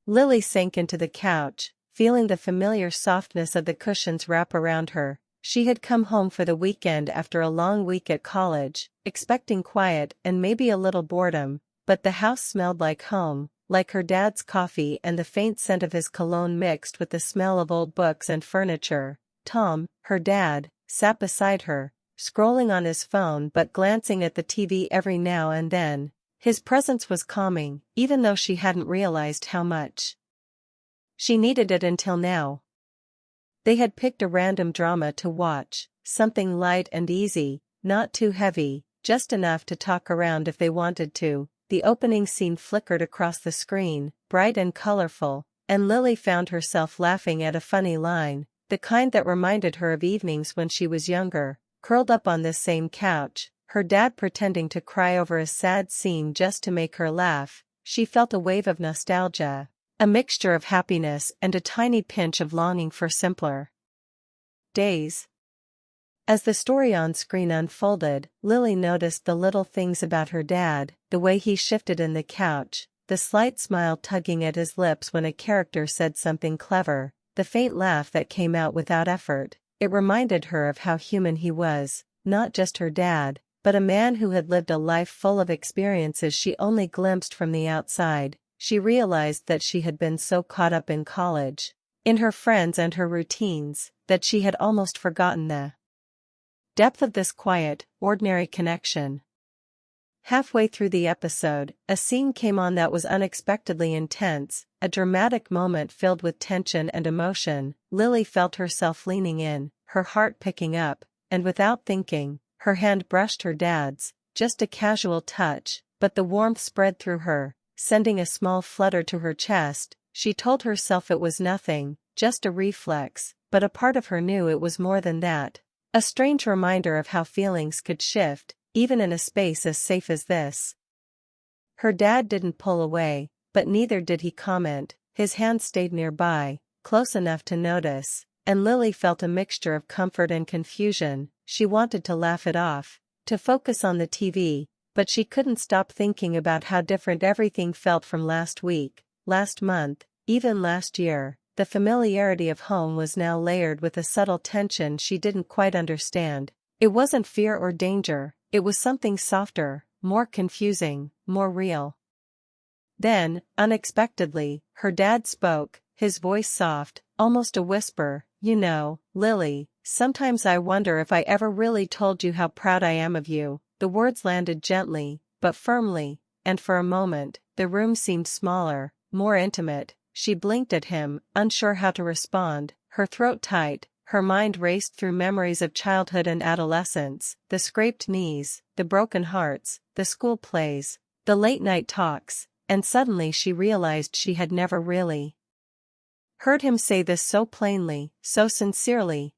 Lily sank into the couch, feeling the familiar softness of the cushions wrap around her. She had come home for the weekend after a long week at college, expecting quiet and maybe a little boredom, but the house smelled like home, like her dad's coffee and the faint scent of his cologne mixed with the smell of old books and furniture. Tom, her dad, sat beside her, scrolling on his phone but glancing at the TV every now and then. His presence was calming, even though she hadn't realized how much she needed it until now. They had picked a random drama to watch, something light and easy, not too heavy, just enough to talk around if they wanted to. The opening scene flickered across the screen, bright and colorful, and Lily found herself laughing at a funny line, the kind that reminded her of evenings when she was younger, curled up on this same couch, her dad pretending to cry over a sad scene just to make her laugh. She felt a wave of nostalgia, a mixture of happiness and a tiny pinch of longing for simpler days. As the story on screen unfolded, Lily noticed the little things about her dad, the way he shifted in the couch, the slight smile tugging at his lips when a character said something clever, the faint laugh that came out without effort. It reminded her of how human he was, not just her dad, but a man who had lived a life full of experiences she only glimpsed from the outside. She realized that she had been so caught up in college, in her friends and her routines, that she had almost forgotten the depth of this quiet, ordinary connection. Halfway through the episode, a scene came on that was unexpectedly intense, a dramatic moment filled with tension and emotion. Lily felt herself leaning in, her heart picking up, and without thinking, her hand brushed her dad's, just a casual touch, but the warmth spread through her, sending a small flutter to her chest. She told herself it was nothing, just a reflex, but a part of her knew it was more than that. A strange reminder of how feelings could shift, even in a space as safe as this. Her dad didn't pull away, but neither did he comment. His hand stayed nearby, close enough to notice, and Lily felt a mixture of comfort and confusion. She wanted to laugh it off, to focus on the TV, but she couldn't stop thinking about how different everything felt from last week, last month, even last year. The familiarity of home was now layered with a subtle tension she didn't quite understand. It wasn't fear or danger, it was something softer, more confusing, more real. Then, unexpectedly, her dad spoke, his voice soft, almost a whisper. "You know, Lily, sometimes I wonder if I ever really told you how proud I am of you." The words landed gently, but firmly, and for a moment, the room seemed smaller, more intimate. She blinked at him, unsure how to respond, her throat tight. Her mind raced through memories of childhood and adolescence, the scraped knees, the broken hearts, the school plays, the late-night talks, and suddenly she realized she had never really heard him say this so plainly, so sincerely.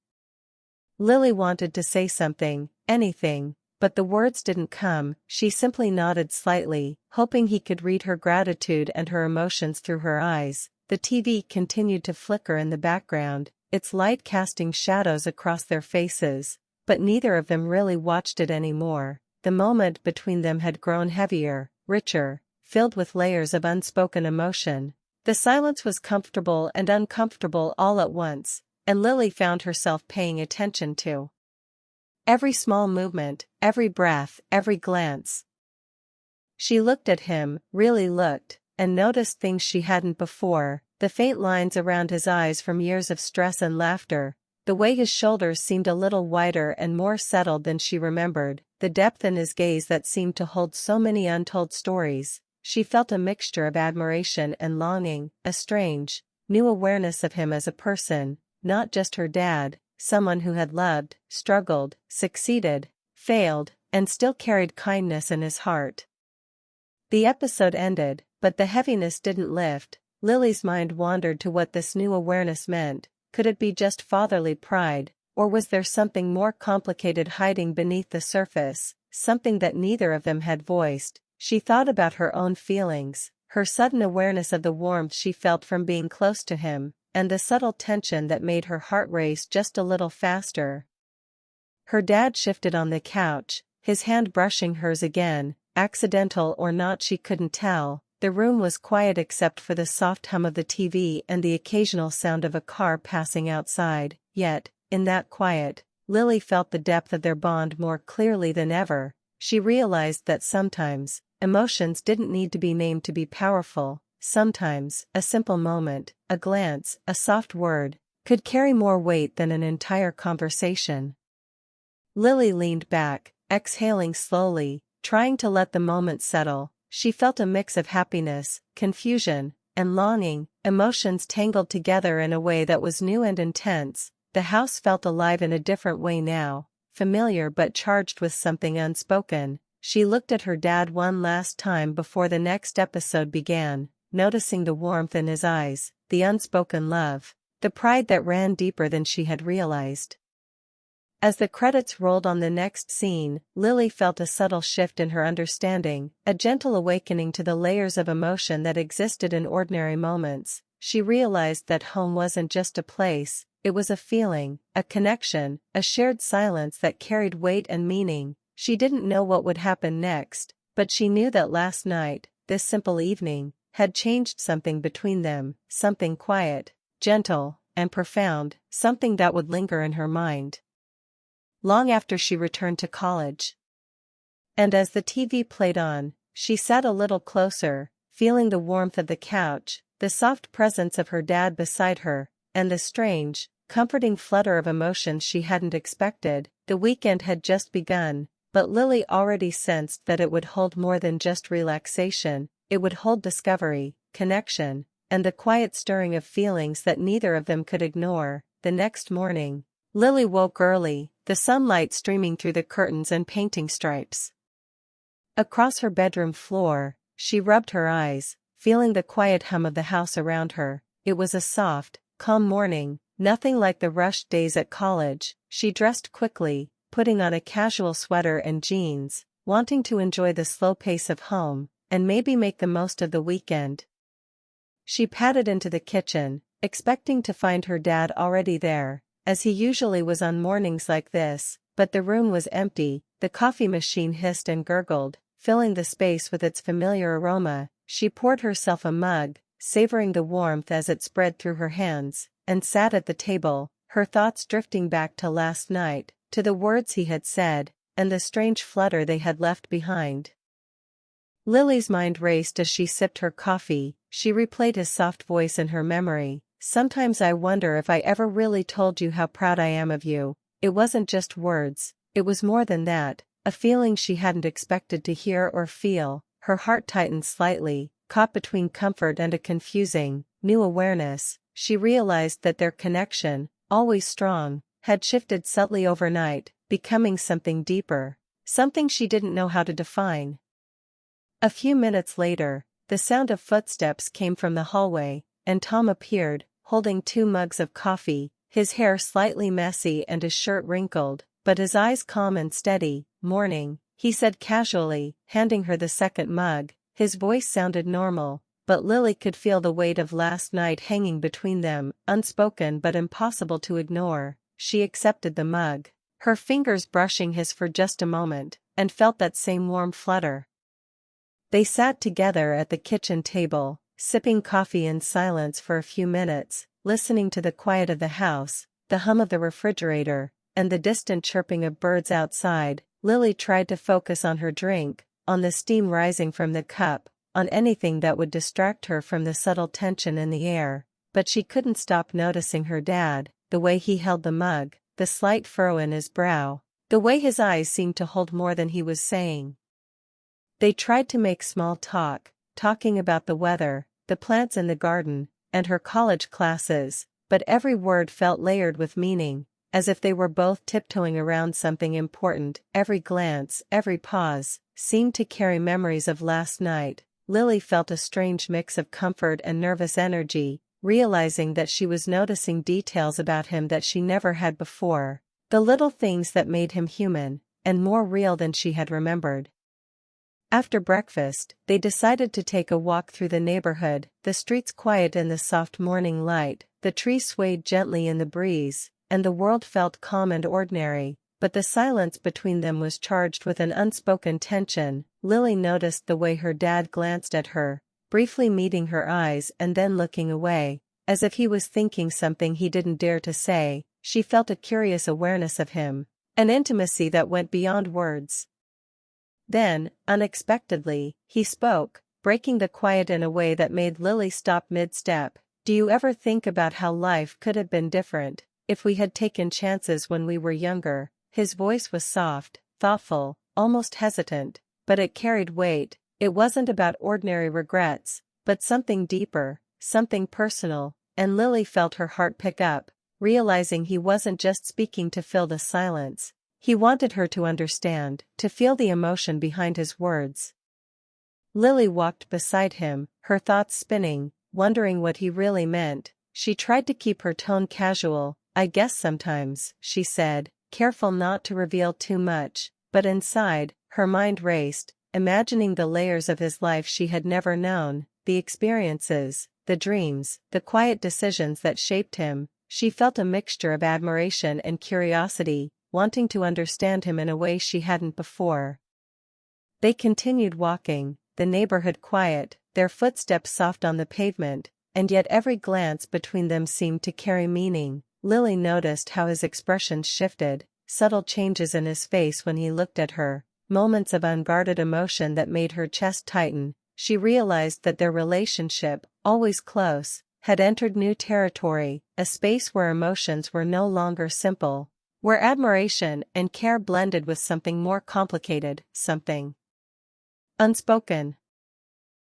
Lily wanted to say something, anything, but the words didn't come. She simply nodded slightly, hoping he could read her gratitude and her emotions through her eyes. The TV continued to flicker in the background, its light casting shadows across their faces, but neither of them really watched it anymore. The moment between them had grown heavier, richer, filled with layers of unspoken emotion. The silence was comfortable and uncomfortable all at once, and Lily found herself paying attention to every small movement, every breath, every glance. She looked at him, really looked, and noticed things she hadn't before, the faint lines around his eyes from years of stress and laughter, the way his shoulders seemed a little wider and more settled than she remembered, the depth in his gaze that seemed to hold so many untold stories. She felt a mixture of admiration and longing, a strange, new awareness of him as a person, not just her dad, someone who had loved, struggled, succeeded, failed, and still carried kindness in his heart. The episode ended, but the heaviness didn't lift. Lily's mind wandered to what this new awareness meant. Could it be just fatherly pride, or was there something more complicated hiding beneath the surface, something that neither of them had voiced? She thought about her own feelings, her sudden awareness of the warmth she felt from being close to him, and the subtle tension that made her heart race just a little faster. Her dad shifted on the couch, his hand brushing hers again, accidental or not she couldn't tell, The room was quiet except for the soft hum of the TV and the occasional sound of a car passing outside, yet, in that quiet, Lily felt the depth of their bond more clearly than ever. She realized that sometimes, emotions didn't need to be named to be powerful. Sometimes, a simple moment, a glance, a soft word, could carry more weight than an entire conversation. Lily leaned back, exhaling slowly, trying to let the moment settle. She felt a mix of happiness, confusion, and longing, emotions tangled together in a way that was new and intense. The house felt alive in a different way now, familiar but charged with something unspoken. She looked at her dad one last time before the next episode began, noticing the warmth in his eyes, the unspoken love, the pride that ran deeper than she had realized. As the credits rolled on the next scene, Lily felt a subtle shift in her understanding, a gentle awakening to the layers of emotion that existed in ordinary moments. She realized that home wasn't just a place, it was a feeling, a connection, a shared silence that carried weight and meaning. She didn't know what would happen next, but she knew that last night, this simple evening, had changed something between them, something quiet, gentle, and profound, something that would linger in her mind long after she returned to college. And as the TV played on, she sat a little closer, feeling the warmth of the couch, the soft presence of her dad beside her, and the strange, comforting flutter of emotions she hadn't expected. The weekend had just begun, but Lily already sensed that it would hold more than just relaxation. It would hold discovery, connection, and the quiet stirring of feelings that neither of them could ignore. The next morning, Lily woke early, the sunlight streaming through the curtains and painting stripes across her bedroom floor. She rubbed her eyes, feeling the quiet hum of the house around her. It was a soft, calm morning, nothing like the rushed days at college. She dressed quickly, putting on a casual sweater and jeans, wanting to enjoy the slow pace of home, and maybe make the most of the weekend. She padded into the kitchen, expecting to find her dad already there, as he usually was on mornings like this, but the room was empty. The coffee machine hissed and gurgled, filling the space with its familiar aroma. She poured herself a mug, savoring the warmth as it spread through her hands, and sat at the table, her thoughts drifting back to last night, to the words he had said, and the strange flutter they had left behind. Lily's mind raced as she sipped her coffee. She replayed his soft voice in her memory. "Sometimes I wonder if I ever really told you how proud I am of you." It wasn't just words, it was more than that, a feeling she hadn't expected to hear or feel. Her heart tightened slightly, caught between comfort and a confusing, new awareness. She realized that their connection, always strong, had shifted subtly overnight, becoming something deeper, something she didn't know how to define. A few minutes later, the sound of footsteps came from the hallway, and Tom appeared, holding 2 mugs of coffee, his hair slightly messy and his shirt wrinkled, but his eyes calm and steady. "Morning," he said casually, handing her the second mug. His voice sounded normal, but Lily could feel the weight of last night hanging between them, unspoken but impossible to ignore. She accepted the mug, her fingers brushing his for just a moment, and felt that same warm flutter. They sat together at the kitchen table, sipping coffee in silence for a few minutes, listening to the quiet of the house, the hum of the refrigerator, and the distant chirping of birds outside. Lily tried to focus on her drink, on the steam rising from the cup, on anything that would distract her from the subtle tension in the air, but she couldn't stop noticing her dad, the way he held the mug, the slight furrow in his brow, the way his eyes seemed to hold more than he was saying. They tried to make small talk, talking about the weather, the plants in the garden, and her college classes, but every word felt layered with meaning, as if they were both tiptoeing around something important. Every glance, every pause, seemed to carry memories of last night. Lily felt a strange mix of comfort and nervous energy, realizing that she was noticing details about him that she never had before, the little things that made him human, and more real than she had remembered. After breakfast, they decided to take a walk through the neighborhood, the streets quiet in the soft morning light, the trees swayed gently in the breeze, and the world felt calm and ordinary, but the silence between them was charged with an unspoken tension. Lily noticed the way her dad glanced at her, briefly meeting her eyes and then looking away, as if he was thinking something he didn't dare to say. She felt a curious awareness of him, an intimacy that went beyond words. Then, unexpectedly, he spoke, breaking the quiet in a way that made Lily stop mid-step. "Do you ever think about how life could have been different if we had taken chances when we were younger?" His voice was soft, thoughtful, almost hesitant, but it carried weight. It wasn't about ordinary regrets, but something deeper, something personal, and Lily felt her heart pick up, realizing he wasn't just speaking to fill the silence. He wanted her to understand, to feel the emotion behind his words. Lily walked beside him, her thoughts spinning, wondering what he really meant. She tried to keep her tone casual. "I guess sometimes," she said, careful not to reveal too much, but inside, her mind raced, imagining the layers of his life she had never known, the experiences, the dreams, the quiet decisions that shaped him. She felt a mixture of admiration and curiosity, wanting to understand him in a way she hadn't before. They continued walking, the neighborhood quiet, their footsteps soft on the pavement, and yet every glance between them seemed to carry meaning. Lily noticed how his expression shifted, subtle changes in his face when he looked at her, moments of unguarded emotion that made her chest tighten. She realized that their relationship, always close, had entered new territory, a space where emotions were no longer simple, where admiration and care blended with something more complicated, something unspoken.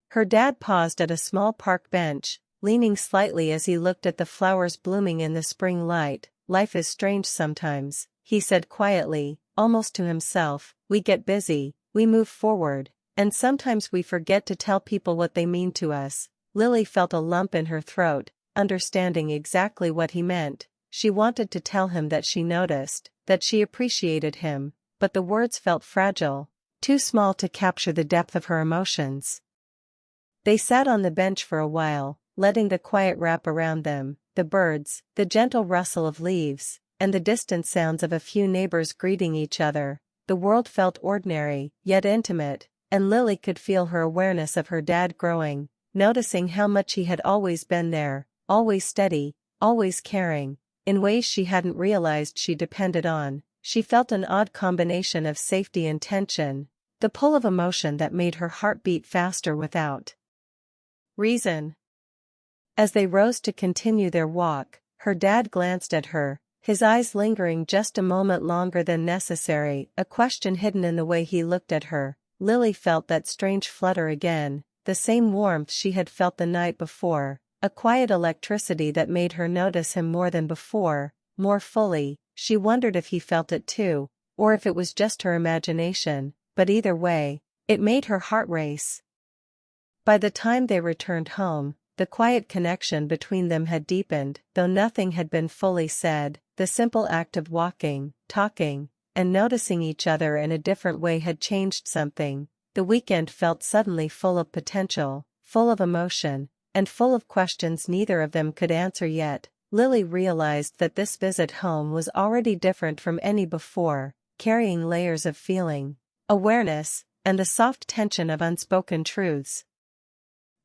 Her dad paused at a small park bench, leaning slightly as he looked at the flowers blooming in the spring light. "Life is strange sometimes," he said quietly, almost to himself. "We get busy, we move forward, and sometimes we forget to tell people what they mean to us." Lily felt a lump in her throat, understanding exactly what he meant. She wanted to tell him that she noticed, that she appreciated him, but the words felt fragile, too small to capture the depth of her emotions. They sat on the bench for a while, letting the quiet wrap around them, the birds, the gentle rustle of leaves, and the distant sounds of a few neighbors greeting each other. The world felt ordinary, yet intimate, and Lily could feel her awareness of her dad growing, noticing how much he had always been there, always steady, always caring, in ways she hadn't realized she depended on. She felt an odd combination of safety and tension, the pull of emotion that made her heart beat faster without reason. As they rose to continue their walk, her dad glanced at her, his eyes lingering just a moment longer than necessary, a question hidden in the way he looked at her. Lily felt that strange flutter again, the same warmth she had felt the night before, a quiet electricity that made her notice him more than before, more fully. She wondered if he felt it too, or if it was just her imagination, but either way, it made her heart race. By the time they returned home, the quiet connection between them had deepened, though nothing had been fully said. The simple act of walking, talking, and noticing each other in a different way had changed something. The weekend felt suddenly full of potential, full of emotion, and full of questions neither of them could answer yet. Lily realized that this visit home was already different from any before, carrying layers of feeling, awareness, and the soft tension of unspoken truths.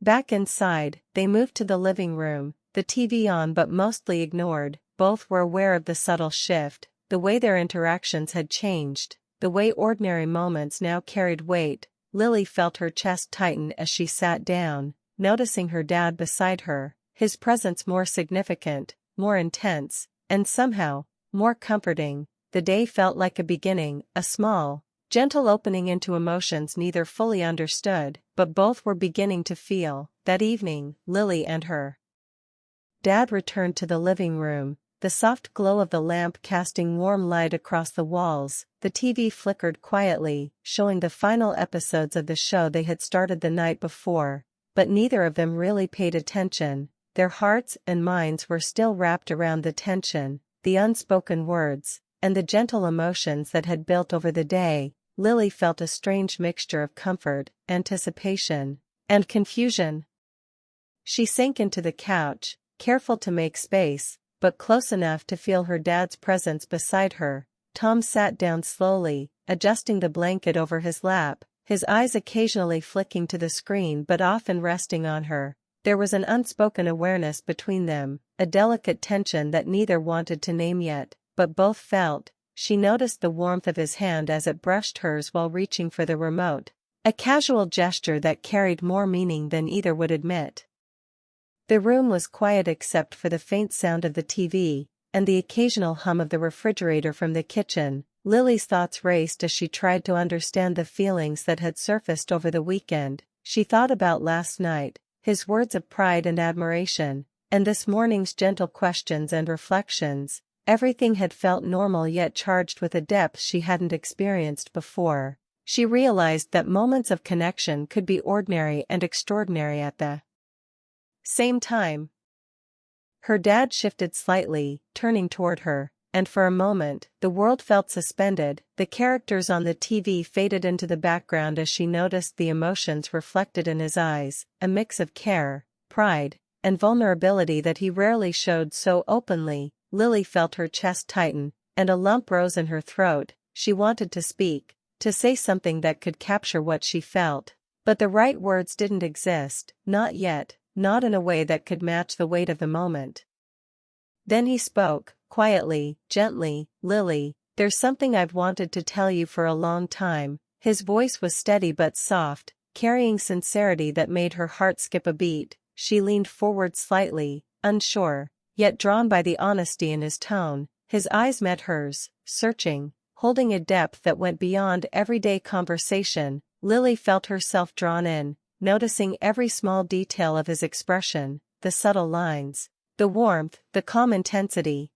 Back inside, they moved to the living room, the TV on but mostly ignored. Both were aware of the subtle shift, the way their interactions had changed, the way ordinary moments now carried weight. Lily felt her chest tighten as she sat down, noticing her dad beside her, his presence more significant, more intense, and somehow, more comforting. The day felt like a beginning, a small, gentle opening into emotions neither fully understood, but both were beginning to feel. That evening, Lily and her dad returned to the living room, the soft glow of the lamp casting warm light across the walls. The TV flickered quietly, showing the final episodes of the show they had started the night before, but neither of them really paid attention. Their hearts and minds were still wrapped around the tension, the unspoken words, and the gentle emotions that had built over the day. Lily felt a strange mixture of comfort, anticipation, and confusion. She sank into the couch, careful to make space, but close enough to feel her dad's presence beside her. Tom sat down slowly, adjusting the blanket over his lap, his eyes occasionally flicking to the screen but often resting on her. There was an unspoken awareness between them, a delicate tension that neither wanted to name yet, but both felt. She noticed the warmth of his hand as it brushed hers while reaching for the remote, a casual gesture that carried more meaning than either would admit. The room was quiet except for the faint sound of the TV, and the occasional hum of the refrigerator from the kitchen. Lily's thoughts raced as she tried to understand the feelings that had surfaced over the weekend. She thought about last night, his words of pride and admiration, and this morning's gentle questions and reflections. Everything had felt normal yet charged with a depth she hadn't experienced before. She realized that moments of connection could be ordinary and extraordinary at the same time. Her dad shifted slightly, turning toward her, and for a moment, the world felt suspended. The characters on the TV faded into the background as she noticed the emotions reflected in his eyes, a mix of care, pride, and vulnerability that he rarely showed so openly. Lily felt her chest tighten, and a lump rose in her throat. She wanted to speak, to say something that could capture what she felt. But the right words didn't exist, not yet, not in a way that could match the weight of the moment. Then he spoke, quietly, gently, "Lily, there's something I've wanted to tell you for a long time." His voice was steady but soft, carrying sincerity that made her heart skip a beat. She leaned forward slightly, unsure, yet drawn by the honesty in his tone. His eyes met hers, searching, holding a depth that went beyond everyday conversation. Lily felt herself drawn in, noticing every small detail of his expression, the subtle lines, the warmth, the calm intensity.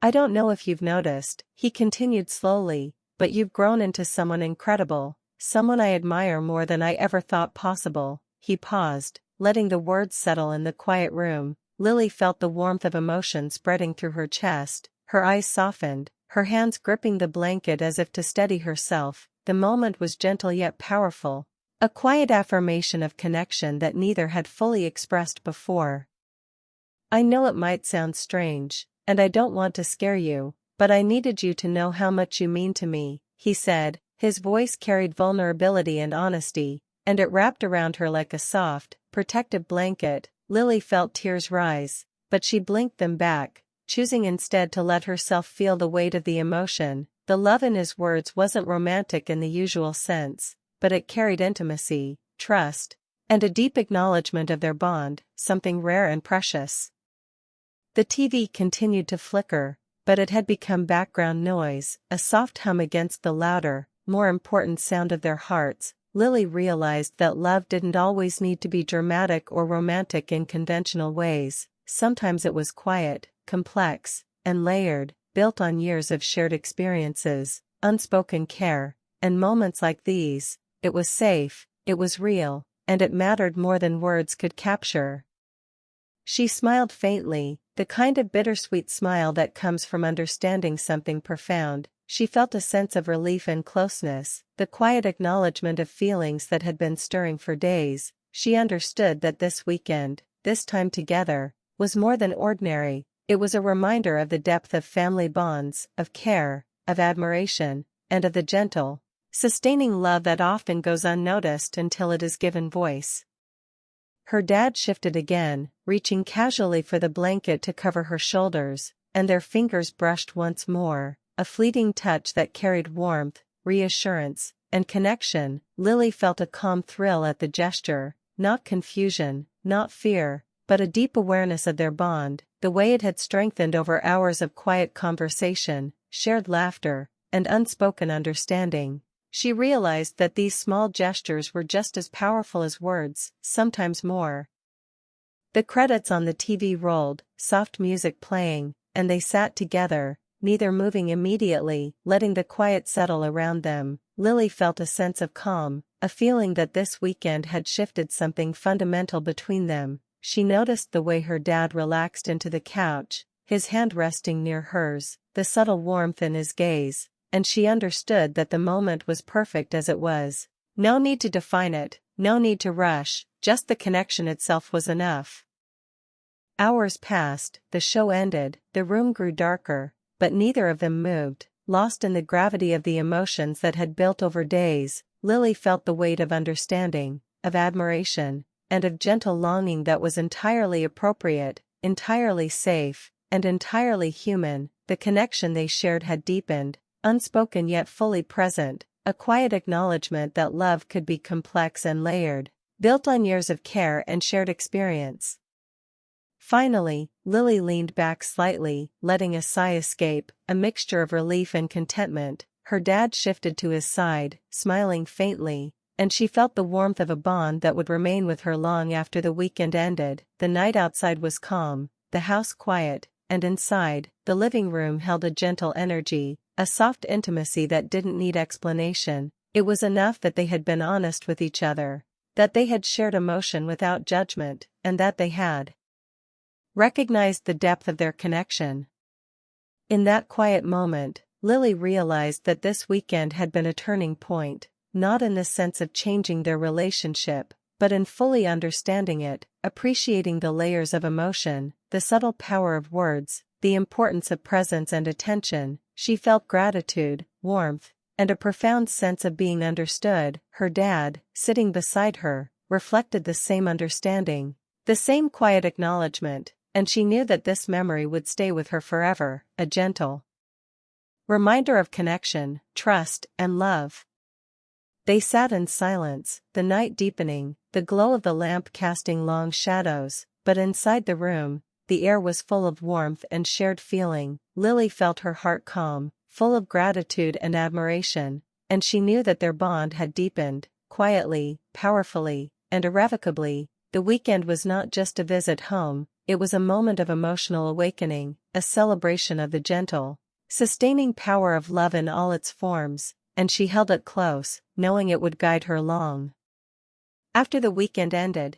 "I don't know if you've noticed," he continued slowly, "but you've grown into someone incredible, someone I admire more than I ever thought possible." He paused, letting the words settle in the quiet room. Lily felt the warmth of emotion spreading through her chest, her eyes softened, her hands gripping the blanket as if to steady herself. The moment was gentle yet powerful, a quiet affirmation of connection that neither had fully expressed before. "I know it might sound strange, and I don't want to scare you, but I needed you to know how much you mean to me," he said. His voice carried vulnerability and honesty, and it wrapped around her like a soft, protective blanket. Lily felt tears rise, but she blinked them back, choosing instead to let herself feel the weight of the emotion. The love in his words wasn't romantic in the usual sense, but it carried intimacy, trust, and a deep acknowledgement of their bond, something rare and precious. The TV continued to flicker, but it had become background noise, a soft hum against the louder, more important sound of their hearts. Lily realized that love didn't always need to be dramatic or romantic in conventional ways. Sometimes it was quiet, complex, and layered, built on years of shared experiences, unspoken care, and moments like these. It was safe, it was real, and it mattered more than words could capture. She smiled faintly, the kind of bittersweet smile that comes from understanding something profound. She felt a sense of relief and closeness, the quiet acknowledgement of feelings that had been stirring for days. She understood that this weekend, this time together, was more than ordinary. It was a reminder of the depth of family bonds, of care, of admiration, and of the gentle, sustaining love that often goes unnoticed until it is given voice. Her dad shifted again, reaching casually for the blanket to cover her shoulders, and their fingers brushed once more, a fleeting touch that carried warmth, reassurance, and connection. Lily felt a calm thrill at the gesture, not confusion, not fear, but a deep awareness of their bond, the way it had strengthened over hours of quiet conversation, shared laughter, and unspoken understanding. She realized that these small gestures were just as powerful as words, sometimes more. The credits on the TV rolled, soft music playing, and they sat together, neither moving immediately, letting the quiet settle around them. Lily felt a sense of calm, a feeling that this weekend had shifted something fundamental between them. She noticed the way her dad relaxed into the couch, his hand resting near hers, the subtle warmth in his gaze, and she understood that the moment was perfect as it was. No need to define it, no need to rush, just the connection itself was enough. Hours passed, the show ended, the room grew darker, but neither of them moved. lost in the gravity of the emotions that had built over days. Lily felt the weight of understanding, of admiration, and of gentle longing that was entirely appropriate, entirely safe, and entirely human. The connection they shared had deepened, unspoken yet fully present, a quiet acknowledgement that love could be complex and layered, built on years of care and shared experience. Finally, Lily leaned back slightly, letting a sigh escape, a mixture of relief and contentment. Her dad shifted to his side, smiling faintly, and she felt the warmth of a bond that would remain with her long after the weekend ended. The night outside was calm, the house quiet, and inside, the living room held a gentle energy, a soft intimacy that didn't need explanation. It was enough that they had been honest with each other, that they had shared emotion without judgment, and that they had recognized the depth of their connection. In that quiet moment, Lily realized that this weekend had been a turning point, not in the sense of changing their relationship, but in fully understanding it, appreciating the layers of emotion, the subtle power of words, the importance of presence and attention. She felt gratitude, warmth, and a profound sense of being understood. Her dad, sitting beside her, reflected the same understanding, the same quiet acknowledgement, and she knew that this memory would stay with her forever, a gentle reminder of connection, trust, and love. They sat in silence, the night deepening, the glow of the lamp casting long shadows, but inside the room, the air was full of warmth and shared feeling. Lily felt her heart calm, full of gratitude and admiration, and she knew that their bond had deepened, quietly, powerfully, and irrevocably. The weekend was not just a visit home, it was a moment of emotional awakening, a celebration of the gentle, sustaining power of love in all its forms, and she held it close, knowing it would guide her long after the weekend ended.